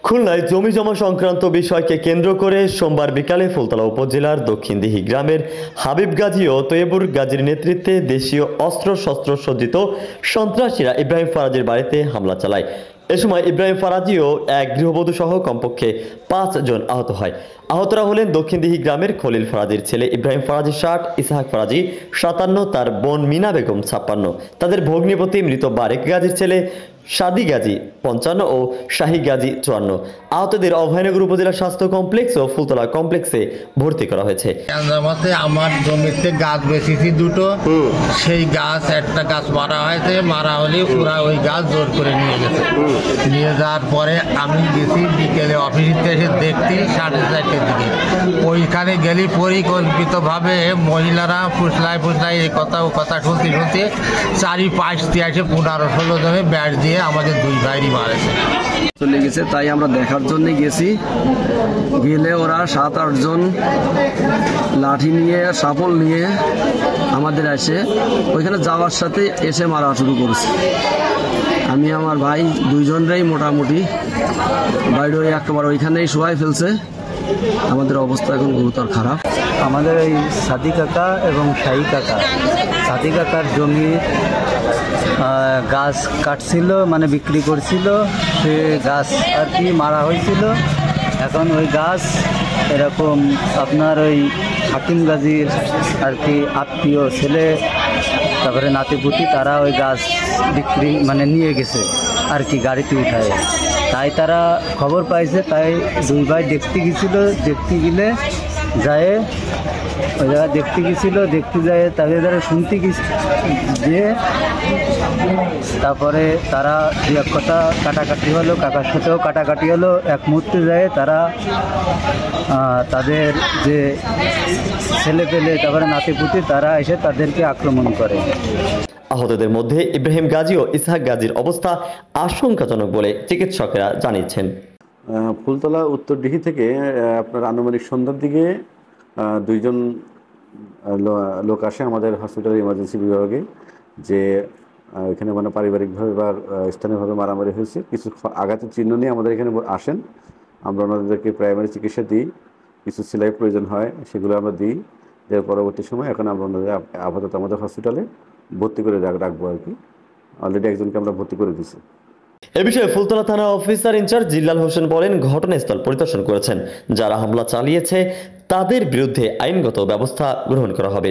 খুলনায় জমি জমা সংক্রান্ত বিষয়কে কেন্দ্র করে সোমবার বিকালে ফুলতলা উপজেলার দক্ষিণ দিঘি গ্রামের হাবিব গাজী ও তৈয়বুর গাজীর নেতৃত্বে দেশীয় অস্ত্রশস্ত্র সজ্জিত সন্ত্রাসীরা ইব্রাহিম ফারাজীর বাড়িতে হামলা চালায়। এ সময় ইব্রাহিম ফারাজী ও এক গৃহবধূ সহ কমপক্ষে ৫ জন আহত হয়। আহতরা হলেন দক্ষিণ দিঘি গ্রামের খলিল ফারাজীর ছেলে ইব্রাহিম ফারাজী ৬০, ইসহাক ফারাজী ৫৭, তার বোন মিনা বেগম ৫৬, তাদের ভগ্নিপতি মৃত বারেক গাজীর ছেলে সাদি গাজী ৫৫ ও শাহী গাজী ৫৪। আহতদের অভয়নগর উপজেলা স্বাস্থ্য কমপ্লেক্স ও ফুলতলা কমপ্লেক্সে ভর্তি করা হয়েছে। আমার জমিতে গাছ বেশিছি দুটো, সেই গাছ একটা গাছ মারা হয়েছে, মারা হলে ওরা ওই গাছ জোর করে নিয়ে গেছে। নিয়ে যাওয়ার পরে আমি গেছি বিকেলে অফিসে এসে দেখতে ৪:৩০টার দিকে। ওইখানে গেলি পরিকল্পিতভাবে মহিলারা ফুসলায় এই কথা ও কথা শুনতে চারিপাশ দিয়ে এসে ১৫-১৬ জনে ব্যাট দিয়ে আমাদের দুই ভাইরই মারেছে চলে গেছে। তাই আমরা দেখার জন্য গেছি। গেলে ওরা ৭-৮ জন লাঠি নিয়ে শাবল নিয়ে আমাদের এসে ওইখানে যাওয়ার সাথে এসে মারা শুরু করেছে। আমি আমার ভাই দুইজনরাই মোটামুটি বাইরে একেবারে ওইখানেই শোয়াই ফেলছে। আমাদের অবস্থা এখন গুরুতর খারাপ। আমাদের এই সাদি কাকা এবং শাহী কাকা, সাদি কাকার জমি গাছ কাটছিল, মানে বিক্রি করছিল, সে গাছ আর কি মারা হয়েছিল। এখন ওই গাছ এরকম আপনার ওই হাকিম গাজীর আর কি আত্মীয় ছেলে, তারপরে নাতিপুতি, তারা ওই গাছ বিক্রি মানে নিয়ে গেছে আর কি গাড়িতে উঠায়। তাই তারা খবর পাইছে, তাই দুই ভাই দেখতে গেছিল। দেখতে গেলে যায় ওই জায়গায় দেখতে যায় তাদের দ্বারা শুনতে গিয়ে তারপরে তারা দু এক কথা কাটাকাটি হলো, কাকার সাথেও কাটাকাটি হলো। এক মুহূর্তে যায় তারা তাদের যে ছেলে পেলে, তারপরে নাতিপুতি, তারা এসে তাদেরকে আক্রমণ করে। আহতদের মধ্যে ইব্রাহিম গাজী ও ইসহাক গাজীর অবস্থা আশঙ্কাজনক বলে চিকিৎসকেরা জানিয়েছেন। ফুলতলা উত্তরদিঘি থেকে আপনার আনুমানিক সন্ধ্যার দিকে দুইজন লোক আসে আমাদের হসপিটালের ইমার্জেন্সি বিভাগে, যে এখানে মানে পারিবারিকভাবে বা স্থানীয়ভাবে মারামারি হয়েছে। কিছু আঘাতের চিহ্ন নিয়ে আমাদের এখানে আসেন। আমরা ওনাদেরকে প্রাইমারি চিকিৎসা দিই, কিছু সেলাই প্রয়োজন হয় সেগুলো আমরা দিই। এর পরবর্তী সময় এখন আমরা ওনাদের আপাতত আমাদের হসপিটালে ভর্তি করে রাখবো আর কি। অলরেডি একজনকে আমরা ভর্তি করে দিছি। এ বিষয়ে ফুলতলা থানা অফিসার ইনচার্জ জিল্লাল হোসেন বলেন, ঘটনাস্থল পরিদর্শন করেছেন। যারা হামলা চালিয়েছে তাদের বিরুদ্ধে আইনগত ব্যবস্থা গ্রহণ করা হবে।